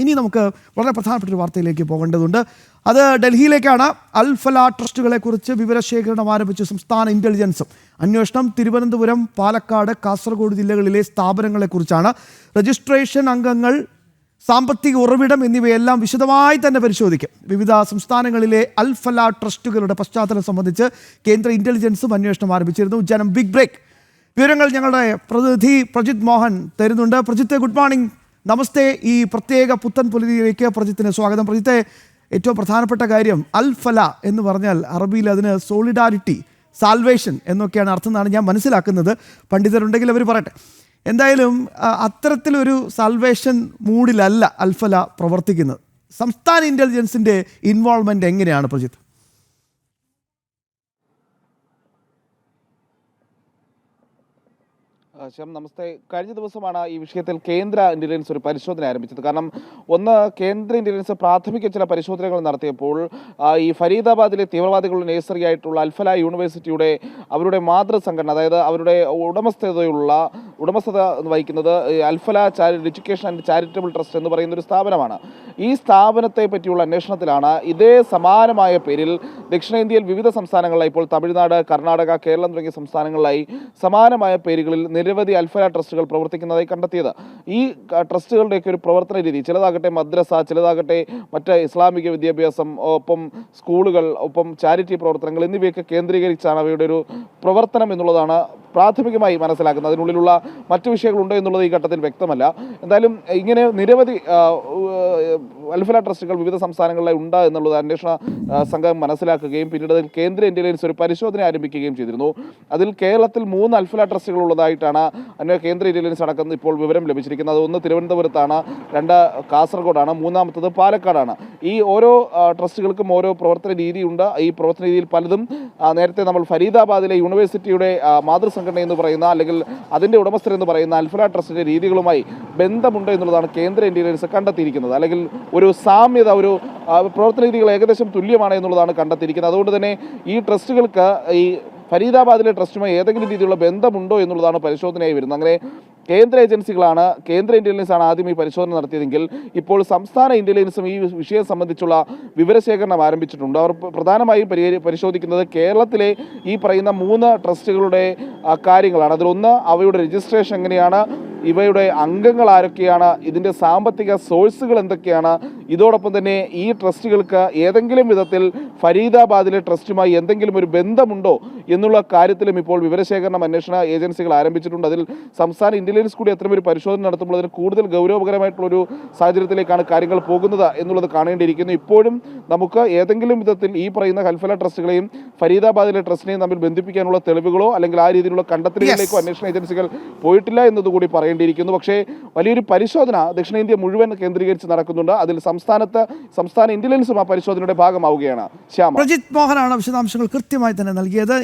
ഇനി നമുക്ക് വളരെ പ്രധാനപ്പെട്ട ഒരു വാർത്തയിലേക്ക് പോകേണ്ടതുണ്ട്. അത് ഡൽഹിയിലേക്കാണ്. അൽഫല ട്രസ്റ്റുകളെക്കുറിച്ച് വിവരശേഖരണം ആരംഭിച്ച സംസ്ഥാന ഇൻ്റലിജൻസും. അന്വേഷണം തിരുവനന്തപുരം, പാലക്കാട്, കാസർഗോഡ് ജില്ലകളിലെ സ്ഥാപനങ്ങളെക്കുറിച്ചാണ്. രജിസ്ട്രേഷൻ അംഗങ്ങൾ, സാമ്പത്തിക ഉറവിടം എന്നിവയെല്ലാം വിശദമായി തന്നെ പരിശോധിക്കും. വിവിധ സംസ്ഥാനങ്ങളിലെ അൽഫല ട്രസ്റ്റുകളുടെ പശ്ചാത്തലം സംബന്ധിച്ച് കേന്ദ്ര ഇൻ്റലിജൻസും അന്വേഷണം ആരംഭിച്ചിരുന്നു. ജനം ബിഗ് ബ്രേക്ക് വിവരങ്ങൾ ഞങ്ങളുടെ പ്രതിനിധി പ്രജിത് മോഹൻ തരുന്നുണ്ട്. പ്രജിത്ത്, ഗുഡ് മോർണിംഗ്, നമസ്തേ. ഈ പ്രത്യേക പുത്തൻ പുലരിയിലേക്ക് പ്രജിത്തിന് സ്വാഗതം. പ്രജിത്തെ, ഏറ്റവും പ്രധാനപ്പെട്ട കാര്യം, അൽഫല എന്ന് പറഞ്ഞാൽ അറബിയിൽ അതിന് സോളിഡാരിറ്റി, സാൽവേഷൻ എന്നൊക്കെയാണ് അർത്ഥം എന്നാണ് ഞാൻ മനസ്സിലാക്കുന്നത്. പണ്ഡിതരുണ്ടെങ്കിൽ അവർ പറയട്ടെ. എന്തായാലും അത്തരത്തിലൊരു സാൽവേഷൻ മൂഡിലല്ല അൽഫല പ്രവർത്തിക്കുന്നത്. സംസ്ഥാന ഇൻ്റലിജൻസിൻ്റെ ഇൻവോൾവ്മെൻറ്റ് എങ്ങനെയാണ് പ്രജിത്ത്? ശ്യാം, നമസ്തേ. കഴിഞ്ഞ ദിവസമാണ് ഈ വിഷയത്തിൽ കേന്ദ്ര ഇൻ്റലിജൻസ് ഒരു പരിശോധന ആരംഭിച്ചത്. കാരണം ഒന്ന്, കേന്ദ്ര ഇൻ്റലിജൻസ് പ്രാഥമിക ചില പരിശോധനകൾ നടത്തിയപ്പോൾ ഈ ഫരീദാബാദിലെ തീവ്രവാദികളുടെ നേഴ്സറി ആയിട്ടുള്ള അൽഫല യൂണിവേഴ്സിറ്റിയുടെ അവരുടെ മാതൃസംഘടന, അതായത് അവരുടെ ഉടമസ്ഥത വഹിക്കുന്നത് Al-Falah education and charitable trust എന്ന് പറയുന്ന ഒരു സ്ഥാപനമാണ്. ഈ സ്ഥാപനത്തെ പറ്റിയുള്ള അന്വേഷണത്തിലാണ് ഇതേ സമാനമായ പേരിൽ ദക്ഷിണേന്ത്യയിൽ വിവിധ സംസ്ഥാനങ്ങളിലായി, ഇപ്പോൾ തമിഴ്നാട്, കർണാടക, കേരളം തുടങ്ങിയ സംസ്ഥാനങ്ങളിലായി സമാനമായ പേരുകളിൽ നിരവധി അൽഫല ട്രസ്റ്റുകൾ പ്രവർത്തിക്കുന്നതായി കണ്ടെത്തിയത്. ഈ ട്രസ്റ്റുകളുടെയൊക്കെ ഒരു പ്രവർത്തന രീതി, ചിലതാകട്ടെ മദ്രസ, ചിലതാകട്ടെ മറ്റ് ഇസ്ലാമിക വിദ്യാഭ്യാസം, ഒപ്പം സ്കൂളുകൾ, ഒപ്പം ചാരിറ്റി പ്രവർത്തനങ്ങൾ എന്നിവയൊക്കെ കേന്ദ്രീകരിച്ചാണ് അവയുടെ ഒരു പ്രവർത്തനം എന്നുള്ളതാണ് പ്രാഥമികമായി മനസ്സിലാക്കുന്നത്. അതിനുള്ളിലുള്ള മറ്റു വിഷയങ്ങളുണ്ടോ എന്നുള്ളത് ഈ ഘട്ടത്തിൽ വ്യക്തമല്ല. എന്തായാലും ഇങ്ങനെ നിരവധി അൽഫല ട്രസ്റ്റുകൾ വിവിധ സംസ്ഥാനങ്ങളിലായി ഉണ്ട് എന്നുള്ളത് അന്വേഷണ സംഘം മനസ്സിലാക്കുകയും പിന്നീട് അതിൽ കേന്ദ്ര ഇൻ്റലിജൻസ് ഒരു പരിശോധന ആരംഭിക്കുകയും ചെയ്തിരുന്നു. അതിൽ കേരളത്തിൽ 3 അൽഫല ട്രസ്റ്റുകൾ ഉള്ളതായിട്ടാണ് കേന്ദ്ര ഇൻ്റലിജൻസ് അടക്കം ഇപ്പോൾ വിവരം ലഭിച്ചിരിക്കുന്നത്. ഒന്ന് തിരുവനന്തപുരത്താണ്, 2 കാസർഗോഡാണ്, 3-മത്തത് പാലക്കാടാണ്. ഈ ഓരോ ട്രസ്റ്റുകൾക്കും ഓരോ പ്രവർത്തന രീതിയുണ്ട്. ഈ പ്രവർത്തന രീതിയിൽ പലതും നേരത്തെ നമ്മൾ ഫരീദാബാദിലെ യൂണിവേഴ്സിറ്റിയുടെ മാതൃസംഘടന എന്ന് പറയുന്ന, അല്ലെങ്കിൽ അതിൻ്റെ ഉടമസ്ഥർ എന്ന് പറയുന്ന അൽഫല ട്രസ്റ്റിൻ്റെ രീതികളുമായി ബന്ധമുണ്ട് എന്നുള്ളതാണ് കേന്ദ്ര ഇൻ്റലിജൻസ് കണ്ടെത്തിയിരിക്കുന്നത്. അല്ലെങ്കിൽ ഒരു സാമ്യത, ഒരു പ്രവർത്തന രീതികൾ ഏകദേശം തുല്യമാണ് എന്നുള്ളതാണ് കണ്ടെത്തിയിരിക്കുന്നത്. അതുകൊണ്ട് തന്നെ ഈ ട്രസ്റ്റുകൾക്ക് ഈ ഫരീദാബാദിലെ ട്രസ്റ്റുമായി ഏതെങ്കിലും രീതിയിലുള്ള ബന്ധമുണ്ടോ എന്നുള്ളതാണ് പരിശോധനയായി വരുന്നത്. അങ്ങനെ കേന്ദ്ര ഇൻ്റലിജൻസ് ആണ് ആദ്യം ഈ പരിശോധന നടത്തിയതെങ്കിൽ ഇപ്പോൾ സംസ്ഥാന ഇൻ്റലിജൻസും ഈ വിഷയം സംബന്ധിച്ചുള്ള വിവരശേഖരണം ആരംഭിച്ചിട്ടുണ്ട്. അവർ പ്രധാനമായും പരിശോധിക്കുന്നത് കേരളത്തിലെ ഈ പറയുന്ന 3 ട്രസ്റ്റുകളുടെ കാര്യങ്ങളാണ്. അതിലൊന്ന്, അവയുടെ രജിസ്ട്രേഷൻ എങ്ങനെയാണ്, ഇവയുടെ അംഗങ്ങൾ ആരൊക്കെയാണ്, ഇതിൻ്റെ സാമ്പത്തിക സോഴ്സുകൾ എന്തൊക്കെയാണ്, ഇതോടൊപ്പം തന്നെ ഈ ട്രസ്റ്റുകൾക്ക് ഏതെങ്കിലും വിധത്തിൽ ഫരീദാബാദിലെ ട്രസ്റ്റുമായി എന്തെങ്കിലും ഒരു ബന്ധമുണ്ടോ എന്നുള്ള കാര്യത്തിലും ഇപ്പോൾ വിവരശേഖരണം അന്വേഷണ ഏജൻസികൾ ആരംഭിച്ചിട്ടുണ്ട്. അതിൽ സംസ്ഥാന ഇൻ്റലിജൻസ് കൂടി അത്തരമൊരു പരിശോധന നടത്തുമ്പോൾ അതിന് കൂടുതൽ ഗൗരവകരമായിട്ടുള്ളൊരു സാഹചര്യത്തിലേക്കാണ് കാര്യങ്ങൾ പോകുന്നത് എന്നുള്ളത് കാണേണ്ടിയിരിക്കുന്നു. ഇപ്പോഴും നമുക്ക് ഏതെങ്കിലും വിധത്തിൽ ഈ പറയുന്ന അൽഫല ട്രസ്റ്റുകളെയും ഫരീദാബാദിലെ ട്രസ്റ്റിനെയും തമ്മിൽ ബന്ധിപ്പിക്കാനുള്ള തെളിവുകളോ അല്ലെങ്കിൽ ആ രീതിയിലുള്ള കണ്ടെത്തലുകളിലേക്കോ അന്വേഷണ ഏജൻസികൾ പോയിട്ടില്ല എന്നതുകൂടി പറയേണ്ടിയിരിക്കുന്നു. പക്ഷേ വലിയൊരു പരിശോധന ദക്ഷിണേന്ത്യ മുഴുവൻ കേന്ദ്രീകരിച്ച് നടക്കുന്നുണ്ട്. അതിൽ സംസ്ഥാന ഇൻ്റലിജൻസും ആ പരിശോധനയുടെ ഭാഗമാവുകയാണ്. പ്രജിത് മോഹനാണ് വിശദാംശങ്ങൾ കൃത്യമായി തന്നെ നൽകിയത്.